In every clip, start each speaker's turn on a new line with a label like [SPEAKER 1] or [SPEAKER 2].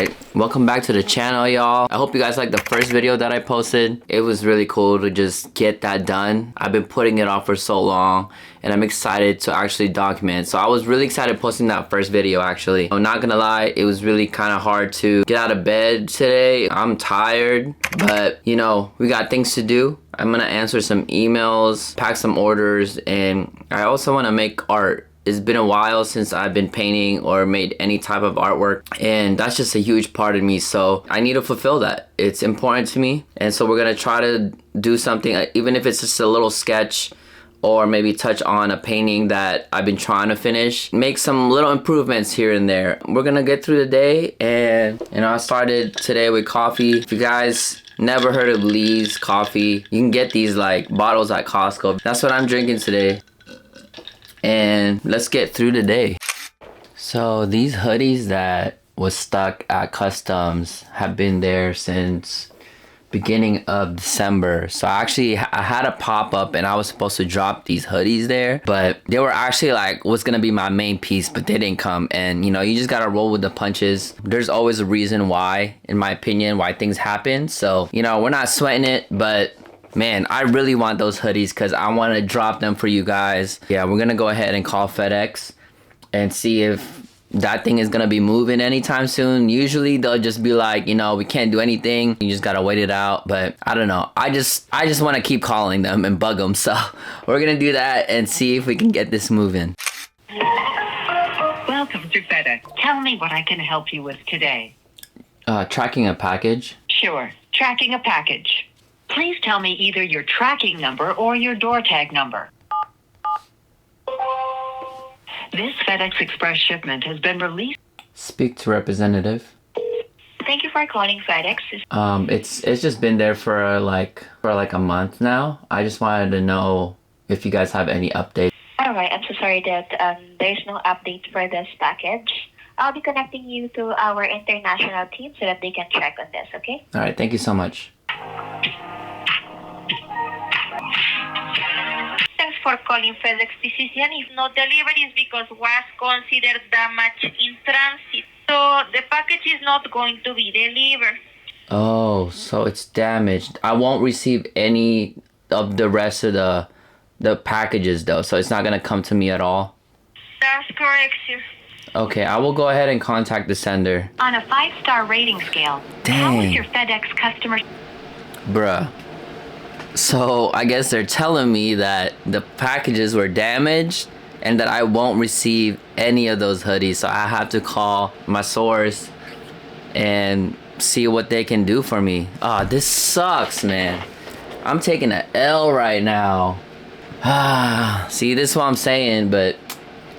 [SPEAKER 1] Alright, welcome back to the channel, y'all. I hope you guys liked the first video that I posted. It was really cool to just get that done. I've been putting it off for so long and I'm excited to actually document. So I was really excited posting that first video actually. I'm not gonna lie, it was really kind of hard to get out of bed today. I'm tired, but you know, we got things to do. I'm gonna answer some emails, pack some orders, and I also want to make art. It's been a while since I've been painting or made any type of artwork, and that's just a huge part of me, so I need to fulfill that. It's important to me, and so we're gonna try to do something, even if it's just a little sketch or maybe touch on a painting that I've been trying to finish. Make some little improvements here and there. We're gonna get through the day, and you know, I started today with coffee. If you guys never heard of Lee's coffee, you can get these like bottles at Costco. That's what I'm drinking today. And let's get through the day. So these hoodies that was stuck at customs have been there since beginning of December. So I had a pop-up and I was supposed to drop these hoodies there, but they were actually like what's gonna be my main piece, but they didn't come. And you know, you just gotta roll with the punches. There's always a reason why, in my opinion, why things happen. So you know, we're not sweating it, but man, I really want those hoodies because I want to drop them for you guys. Yeah, we're gonna go ahead and call FedEx and see if that thing is gonna be moving anytime soon. Usually they'll just be like, you know, we can't do anything, you just gotta wait it out. But I don't know, I just want to keep calling them and bug them. So we're gonna do that and see if we can get this moving.
[SPEAKER 2] Welcome to FedEx. Tell me what I can help you with today.
[SPEAKER 1] Tracking a package.
[SPEAKER 2] Sure, tracking a package. Please tell me either your tracking number or your door tag number. This FedEx Express shipment has been released.
[SPEAKER 1] Speak to representative.
[SPEAKER 3] Thank you for calling FedEx.
[SPEAKER 1] It's just been there for like a month now. I just wanted to know if you guys have any updates.
[SPEAKER 3] All right, I'm so sorry that there's no update for this package. I'll be connecting you to our international team so that they can check on this, okay?
[SPEAKER 1] All right, thank you so much.
[SPEAKER 3] Thanks for calling FedEx. This is Jan. If no deliveries because was considered damage in transit. So the package is not going to be delivered.
[SPEAKER 1] Oh, so it's damaged. I won't receive any of the rest of the packages though, so it's not gonna come to me at all.
[SPEAKER 3] That's correct, sir.
[SPEAKER 1] Okay, I will go ahead and contact the sender.
[SPEAKER 2] On a 5-star rating scale,
[SPEAKER 1] Dang.
[SPEAKER 2] how is your FedEx customer?
[SPEAKER 1] Bruh. So I guess they're telling me that the packages were damaged and that I won't receive any of those hoodies. So I have to call my source and see what they can do for me. Ah, this sucks, man. I'm taking an L right now. Ah, see, this is what I'm saying, but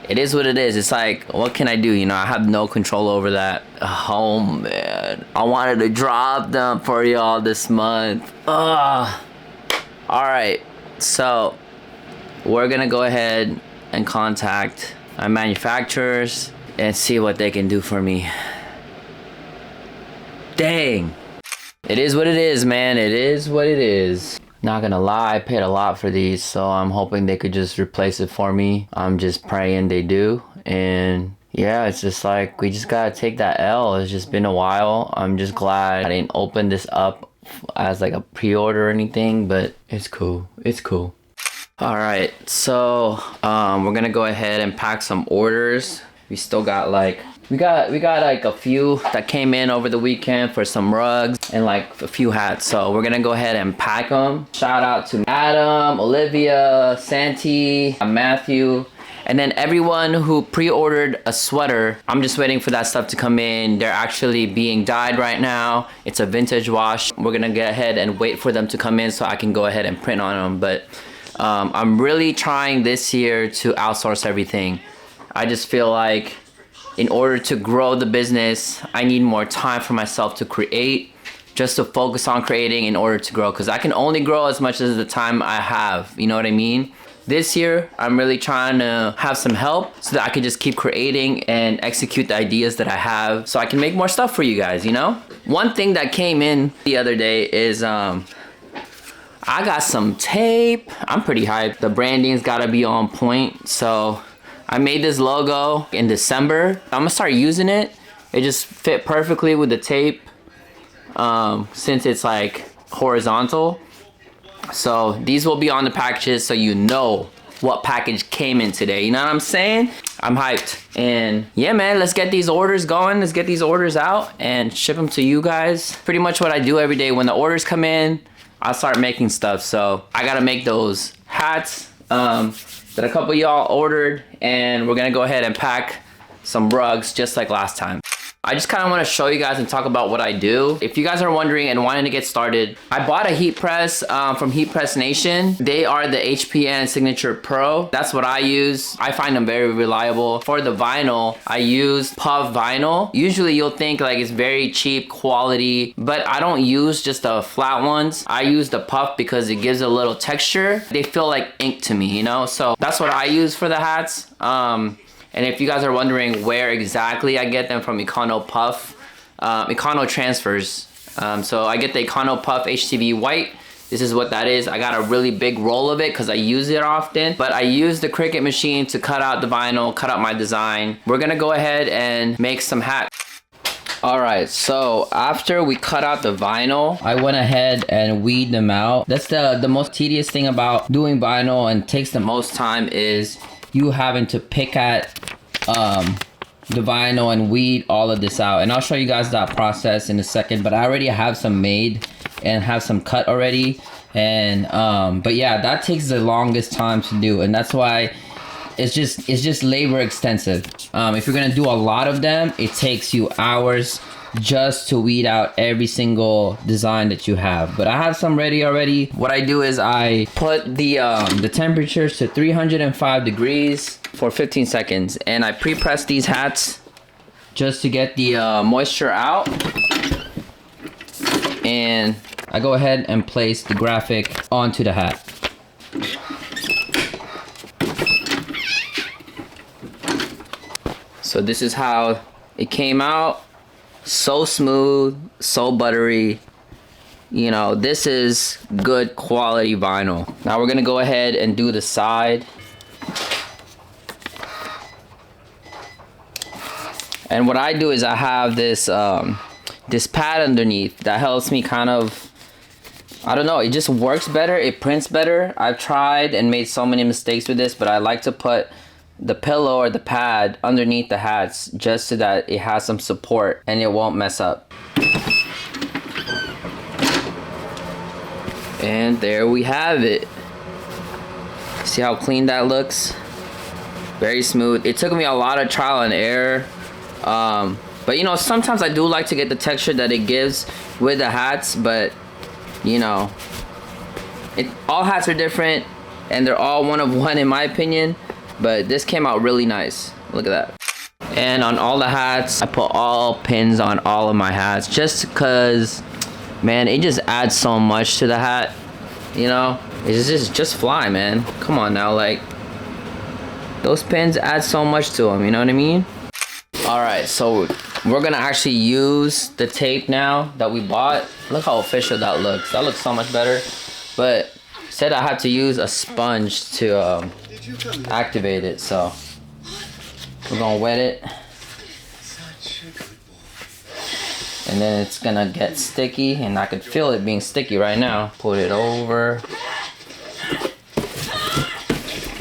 [SPEAKER 1] it is what it is. It's like, what can I do? You know, I have no control over that. Oh man, I wanted to drop them for y'all this month. Ugh. All right, so we're gonna go ahead and contact our manufacturers and see what they can do for me. Dang. It is what it is, man. It is what it is. Not gonna lie, I paid a lot for these, so I'm hoping they could just replace it for me. I'm just praying they do. And yeah, it's just like, we just gotta take that L. It's just been a while. I'm just glad I didn't open this up as like a pre-order or anything, but it's cool. It's cool. All right, so we're gonna go ahead and pack some orders. We still got like we got like a few that came in over the weekend for some rugs and like a few hats, so we're gonna go ahead and pack them. Shout out to Adam, Olivia, Santi, Matthew, and then everyone who pre-ordered a sweater. I'm just waiting for that stuff to come in. They're actually being dyed right now. It's a vintage wash. We're gonna get ahead and wait for them to come in so I can go ahead and print on them. But I'm really trying this year to outsource everything. I just feel like in order to grow the business, I need more time for myself to create, just to focus on creating in order to grow, because I can only grow as much as the time I have, you know what I mean? This year, I'm really trying to have some help so that I can just keep creating and execute the ideas that I have so I can make more stuff for you guys, you know? One thing that came in the other day is I got some tape. I'm pretty hyped. The branding's gotta be on point. So I made this logo in December. I'm gonna start using it It just fit perfectly with the tape since it's like horizontal. So these will be on the packages so you know what package came in today. You know what I'm saying? I'm hyped. And yeah, man, let's get these orders going. Let's get these orders out and ship them to you guys. Pretty much what I do every day. When the orders come in, I'll start making stuff. So I gotta make those hats that a couple of y'all ordered, and we're gonna go ahead and pack some rugs just like last time. I just kind of want to show you guys and talk about what I do. If you guys are wondering and wanting to get started, I bought a heat press from Heat Press Nation. They are the HPN Signature Pro. That's what I use. I find them very reliable. For the vinyl, I use puff vinyl. Usually you'll think like it's very cheap quality, but I don't use just the flat ones. I use the puff because it gives a little texture. They feel like ink to me, you know? So that's what I use for the hats. And if you guys are wondering where exactly I get them from, Econo Puff, Econo Transfers. So I get the Econo Puff HTV white. This is what that is. I got a really big roll of it because I use it often. But I use the Cricut machine to cut out the vinyl, cut out my design. We're gonna go ahead and make some hats. Alright, so after we cut out the vinyl, I went ahead and weed them out. That's the most tedious thing about doing vinyl and takes the most time is you having to pick at the vinyl and weed all of this out. And I'll show you guys that process in a second, but I already have some made and have some cut already. And but yeah, that takes the longest time to do, and that's why it's just labor extensive. If you're gonna do a lot of them, it takes you hours just to weed out every single design that you have. But I have some ready already. What I do is I put the temperatures to 305 degrees for 15 seconds, and I pre-press these hats just to get the moisture out. And I go ahead and place the graphic onto the hat. So this is how it came out. So smooth, so buttery. You know, this is good quality vinyl. Now we're gonna go ahead and do the side. And what I do is I have this this pad underneath that helps me kind of, I don't know, it just works better, it prints better. I've tried and made so many mistakes with this, but I like to put the pillow or the pad underneath the hats just so that it has some support and it won't mess up. And there we have it. See how clean that looks? Very smooth. It took me a lot of trial and error. But you know, sometimes I do like to get the texture that it gives with the hats, but you know, all hats are different and they're all one of one in my opinion. But this came out really nice. Look at that. And on all the hats, I put all pins on all of my hats just because, man, it just adds so much to the hat. You know, it's just fly, man. Come on now, like, those pins add so much to them, you know what I mean? All right, so we're gonna actually use the tape now that we bought. Look how official that looks. That looks so much better. But said I had to use a sponge to activate it, so we're gonna wet it, and then it's gonna get sticky, and I can feel it being sticky right now. Put it over,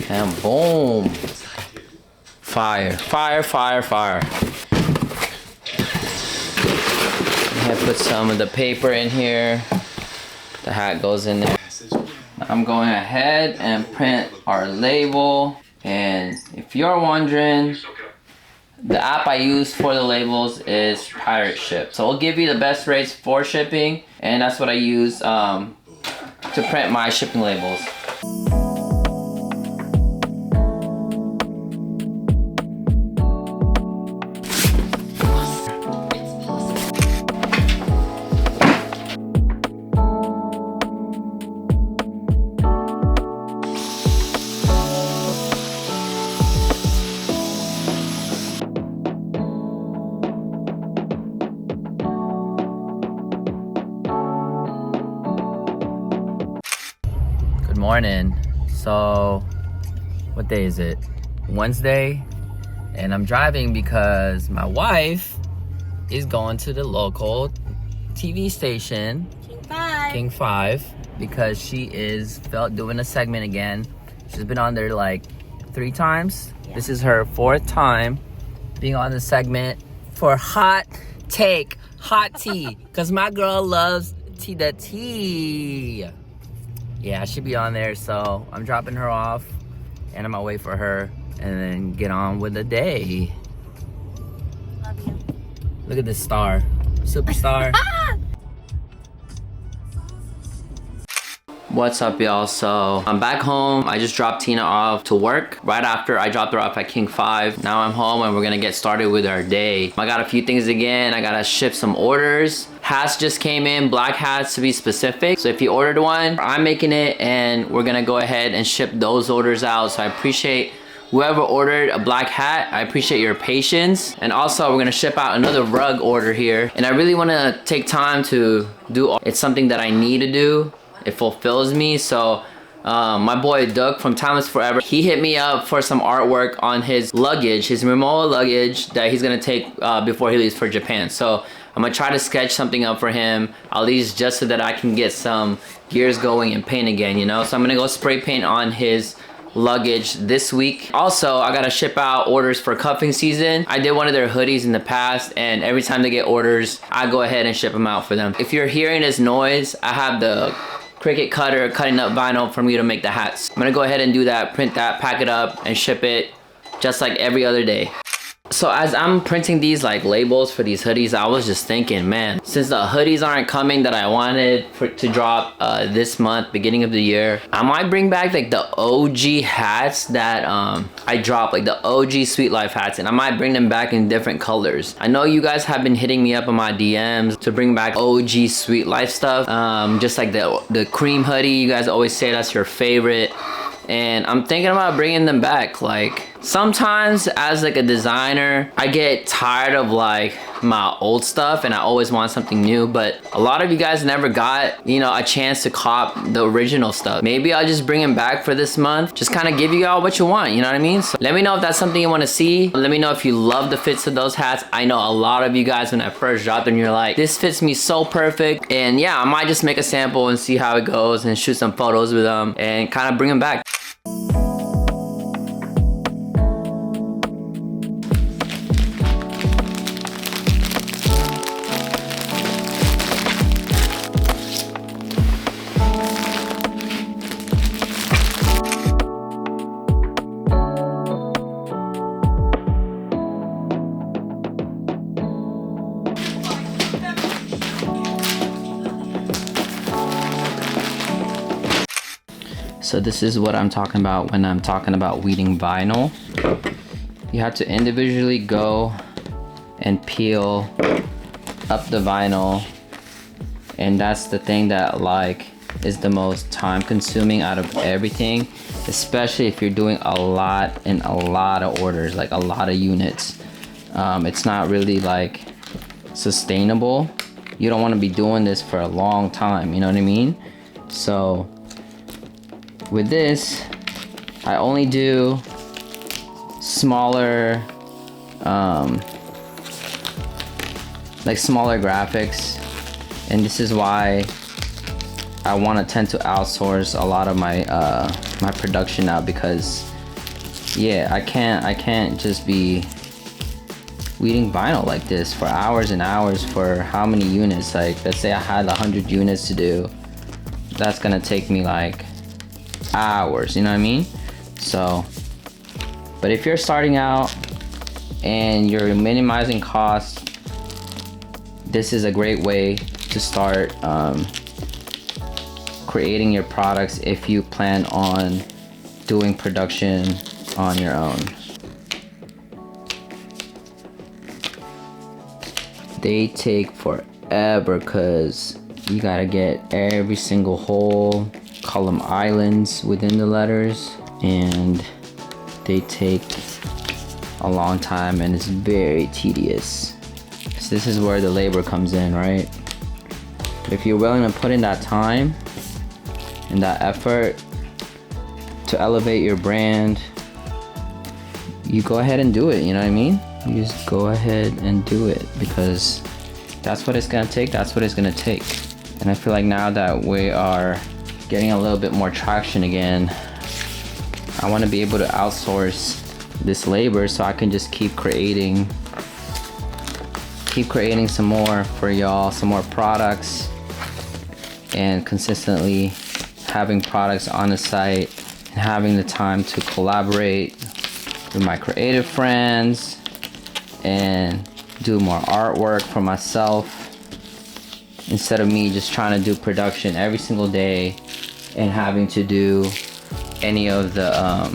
[SPEAKER 1] and boom, fire, fire, fire, fire. I put some of the paper in here. The hat goes in there. I'm going ahead and print our label, and if you're wondering, the app I use for the labels is Pirate Ship. So it'll give you the best rates for shipping, and that's what I use to print my shipping labels. Morning. So what day is it? Wednesday, and I'm driving because my wife is going to the local TV station, King 5, because she is doing a segment again. She's been on there like 3 times. Yeah. This is her 4th time being on the segment for hot take, hot tea, because my girl loves the tea. Yeah, I should be on there, so I'm dropping her off and I'm gonna wait for her and then get on with the day.
[SPEAKER 4] Love you.
[SPEAKER 1] Look at this star, superstar. What's up, y'all? So I'm back home. I just dropped Tina off to work. Right after I dropped her off at King 5. Now I'm home and we're gonna get started with our day. I got a few things again. I gotta ship some orders. Hats just came in, black hats to be specific. So if you ordered one, I'm making it and we're gonna go ahead and ship those orders out. So I appreciate whoever ordered a black hat. I appreciate your patience. And also we're gonna ship out another rug order here. And I really wanna take time to do, it's something that I need to do. It fulfills me. So my boy Doug from Timeless Forever, he hit me up for some artwork on his luggage, his Momoa luggage that he's gonna take before he leaves for Japan. So I'm gonna try to sketch something up for him, at least just so that I can get some gears going and paint again, you know? So I'm gonna go spray paint on his luggage this week. Also, I gotta ship out orders for cuffing season. I did one of their hoodies in the past, and every time they get orders, I go ahead and ship them out for them. If you're hearing this noise, I have the Cricut cutter cutting up vinyl for me to make the hats. I'm gonna go ahead and do that, print that, pack it up, and ship it just like every other day. So as I'm printing these like labels for these hoodies, I was just thinking, man, since the hoodies aren't coming that I wanted to drop this month, beginning of the year, I might bring back like the OG hats that I dropped, like the OG Sweet Life hats, and I might bring them back in different colors. I know you guys have been hitting me up on my DMs to bring back OG Sweet Life stuff, just like the cream hoodie. You guys always say that's your favorite. And I'm thinking about bringing them back. Like sometimes as like a designer, I get tired of like my old stuff and I always want something new, but a lot of you guys never got, you know, a chance to cop the original stuff. Maybe I'll just bring them back for this month, just kind of give you all what you want, you know what I mean? So let me know if that's something you want to see. Let me know if you love the fits of those hats. I know a lot of you guys, when I first dropped them, you're like, this fits me so perfect. And yeah, I might just make a sample and see how it goes and shoot some photos with them and kind of bring them back. So this is what I'm talking about when I'm talking about weeding vinyl. You have to individually go and peel up the vinyl, and that's the thing that like is the most time consuming out of everything, especially if you're doing a lot of orders, like a lot of units. It's not really like sustainable. You don't want to be doing this for a long time, you know what I mean? So with this, I only do smaller, like smaller graphics, and this is why I want to tend to outsource a lot of my my production now, because yeah, I can't just be weeding vinyl like this for hours and hours for how many units. Like let's say I had 100 units to do, that's gonna take me like hours, you know what I mean? So, but if you're starting out and you're minimizing costs, this is a great way to start creating your products if you plan on doing production on your own. They take forever because you gotta get every single hole, column islands within the letters, and they take a long time and it's very tedious. So this is where the labor comes in, right? But if you're willing to put in that time and that effort to elevate your brand, you go ahead and do it, you know what I mean? you just go ahead and do it, because that's what it's gonna take. That's what it's gonna take. And I feel like now that we are getting a little bit more traction again, I want to be able to outsource this labor so I can just keep creating some more for y'all, some more products, and consistently having products on the site and having the time to collaborate with my creative friends and do more artwork for myself, instead of me just trying to do production every single day and having to do any of the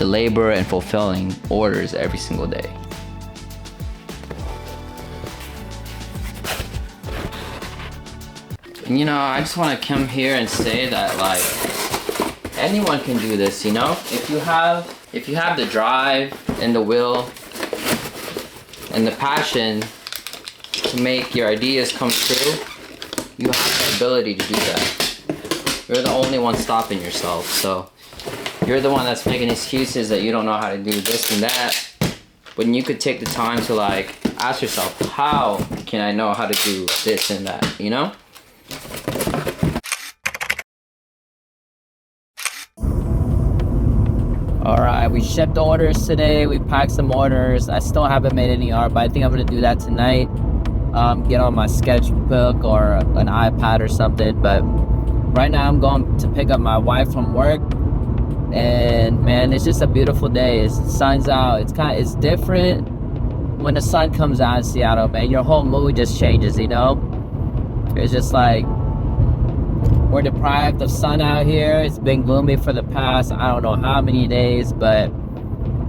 [SPEAKER 1] labor and fulfilling orders every single day. And you know, I just want to come here and say that, like, anyone can do this, you know? If you have the drive and the will and the passion to make your ideas come true, you have the ability to do that. You're the only one stopping yourself. So you're the one that's making excuses that you don't know how to do this and that, when you could take the time to, like, ask yourself, how can I know how to do this and that, you know? Alright, we shipped orders today. We packed some orders. I still haven't made any art, but I think I'm gonna do that tonight. Get on my sketchbook or an iPad or something. But right now I'm going to pick up my wife from work, and man, it's just a beautiful day. The sun's out. It's different when the sun comes out in Seattle, man. Your whole mood just changes, you know? It's just like, we're deprived of sun out here. It's been gloomy for the past, I don't know how many days, but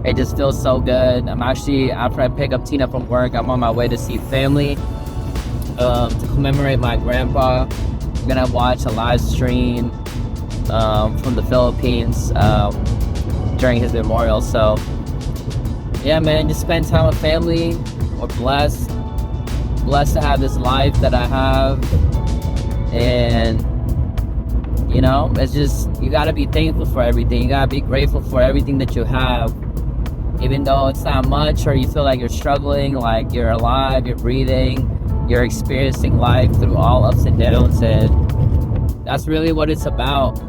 [SPEAKER 1] it just feels so good. I'm actually, after I pick up Tina from work, I'm on my way to see family to commemorate my grandpa. I'm gonna watch a live stream from the Philippines during his memorial. So yeah, man, just spend time with family. We're blessed to have this life that I have. And you know, it's just, you gotta be thankful for everything. You gotta be grateful for everything that you have. Even though it's not much, or you feel like you're struggling, like you're alive, you're breathing, you're experiencing life through all ups and downs, and that's really what it's about.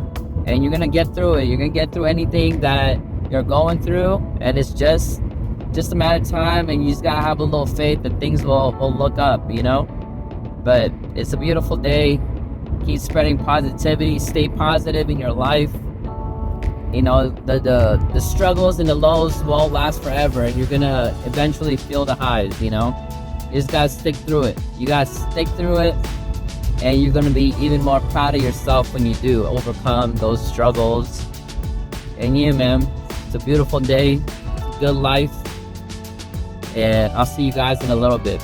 [SPEAKER 1] And you're gonna get through it. You're gonna get through anything that you're going through, and it's just a matter of time, and you just gotta have a little faith that things will look up, you know? But it's a beautiful day. Keep spreading positivity, stay positive in your life. You know, the struggles and the lows won't last forever, and you're gonna eventually feel the highs, you know? You just gotta stick through it. You gotta stick through it, and you're gonna be even more proud of yourself when you do overcome those struggles. And yeah, man, it's a beautiful day, good life, and I'll see you guys in a little bit.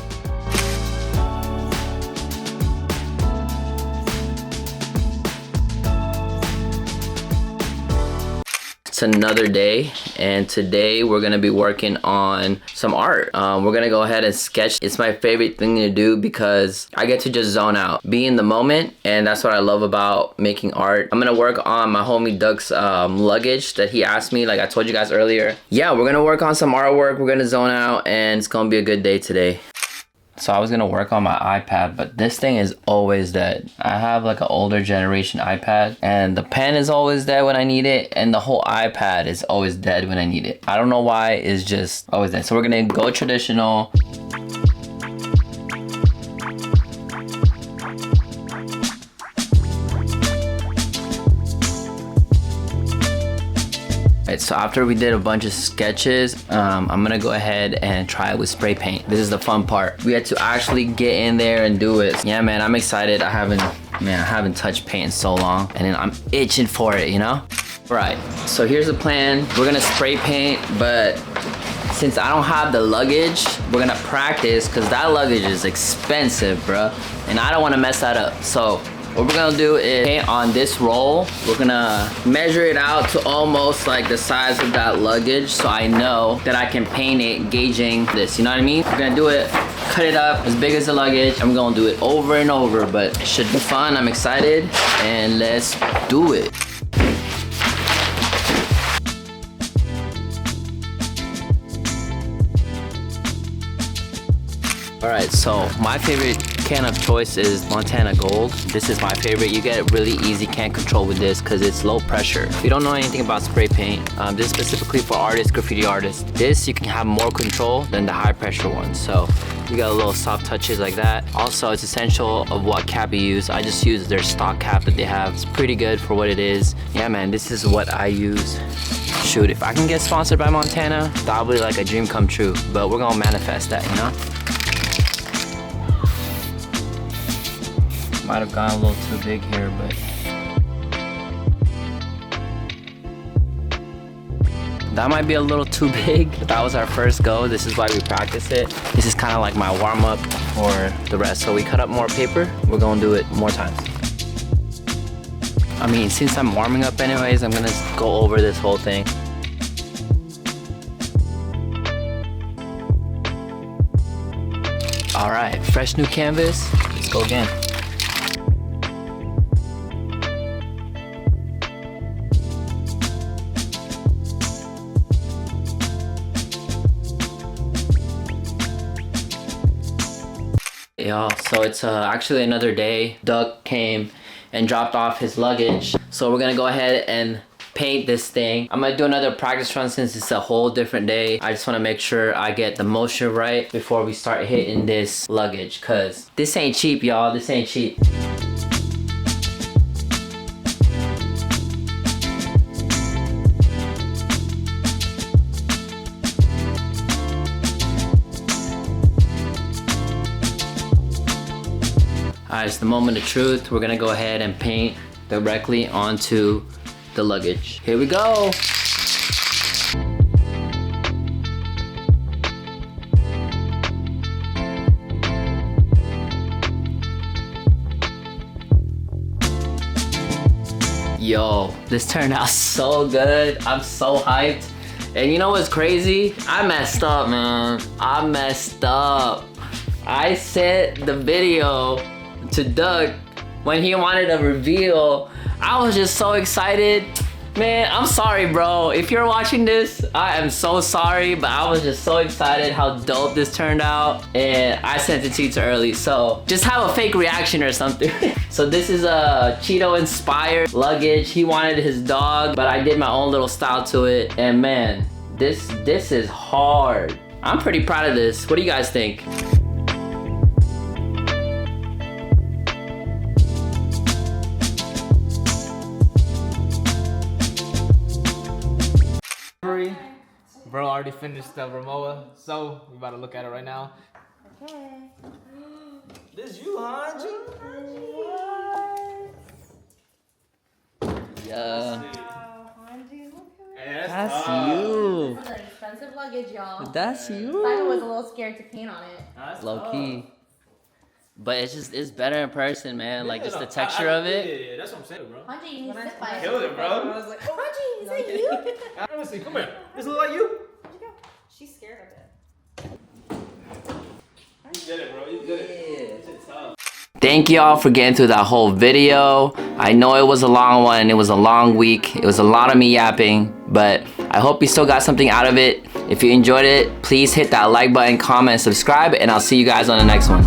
[SPEAKER 1] Another day, and today we're gonna be working on some art. We're gonna go ahead and sketch. It's my favorite thing to do because I get to just zone out, be in the moment, and that's what I love about making art. I'm gonna work on my homie Doug's luggage that he asked me, like I told you guys earlier. Yeah, we're gonna work on some artwork. We're gonna zone out, and it's gonna be a good day today. So I was gonna work on my iPad, but this thing is always dead. I have like an older generation iPad, and the pen is always dead when I need it, and the whole iPad is always dead when I need it. I don't know why, it's just always dead. So we're gonna go traditional. So after we did a bunch of sketches, I'm gonna go ahead and try it with spray paint. This is the fun part. We had to actually get in there and do it. Yeah, man, I'm excited. I haven't touched paint in so long, and then I'm itching for it, you know? Right, so here's the plan. We're gonna spray paint, but since I don't have the luggage, we're gonna practice, because that luggage is expensive, bruh, and I don't wanna mess that up. So what we're gonna do is paint on this roll. We're gonna measure it out to almost like the size of that luggage, so I know that I can paint it gauging this, you know what I mean? We're gonna do it, cut it up as big as the luggage, and we're gonna do it over and over, but it should be fun. I'm excited, and let's do it. Alright, so my favorite can of choice is Montana Gold. This is my favorite. You get really easy can control with this because it's low pressure. If you don't know anything about spray paint, this is specifically for artists, graffiti artists. This, you can have more control than the high pressure one. So you got a little soft touches like that. Also, it's essential of what cap you use. I just use their stock cap that they have. It's pretty good for what it is. Yeah, man, this is what I use. Shoot, if I can get sponsored by Montana, that would be like a dream come true. But we're gonna manifest that, you know? Might have gone a little too big here, but that might be a little too big. But that was our first go. This is why we practice it. This is kind of like my warm-up for the rest. So we cut up more paper. We're gonna do it more times. I mean, since I'm warming up anyways, I'm gonna go over this whole thing. All right, fresh new canvas. Let's go again. Y'all, so it's actually another day. Doug came and dropped off his luggage. So we're gonna go ahead and paint this thing. I'm gonna do another practice run since it's a whole different day. I just wanna make sure I get the motion right before we start hitting this luggage, cause this ain't cheap, y'all. This ain't cheap. Alright, it's the moment of truth. We're gonna go ahead and paint directly onto the luggage. Here we go. Yo, this turned out so good. I'm so hyped. And you know what's crazy? I messed up, man. I messed up. I sent the video to Doug when he wanted a reveal. I was just so excited. Man, I'm sorry, bro. If you're watching this, I am so sorry, but I was just so excited how dope this turned out, and I sent it to you too early, so just have a fake reaction or something. So this is a Cheeto inspired luggage. He wanted his dog, but I did my own little style to it, and man, this is hard. I'm pretty proud of this. What do you guys think?
[SPEAKER 5] Bro already finished the Ramoa, so we about to look at it right now.
[SPEAKER 4] Okay.
[SPEAKER 5] This you, Hanji?
[SPEAKER 1] Yeah.
[SPEAKER 4] Wow, Hanji, look at
[SPEAKER 5] Hey,
[SPEAKER 1] That's you.
[SPEAKER 4] this. This is an expensive luggage, y'all.
[SPEAKER 1] That's
[SPEAKER 4] Simon
[SPEAKER 1] you.
[SPEAKER 4] was a little scared to paint on it.
[SPEAKER 1] Low key. But it's better in person, man. Like just the texture of it.
[SPEAKER 5] Yeah, that's what I'm saying, bro.
[SPEAKER 4] Hanji, you need to sit by it.
[SPEAKER 5] Killed it, bro.
[SPEAKER 4] I was like, oh, Hanji, is that you?
[SPEAKER 5] Let me see, come here. This look like you?
[SPEAKER 4] Where'd you go? She's scared of it.
[SPEAKER 5] You did it, bro. You did it. Shit's tough.
[SPEAKER 1] Thank y'all for getting through that whole video. I know it was a long one. It was a long week. It was a lot of me yapping, but I hope you still got something out of it. If you enjoyed it, please hit that like button, comment, and subscribe, and I'll see you guys on the next one.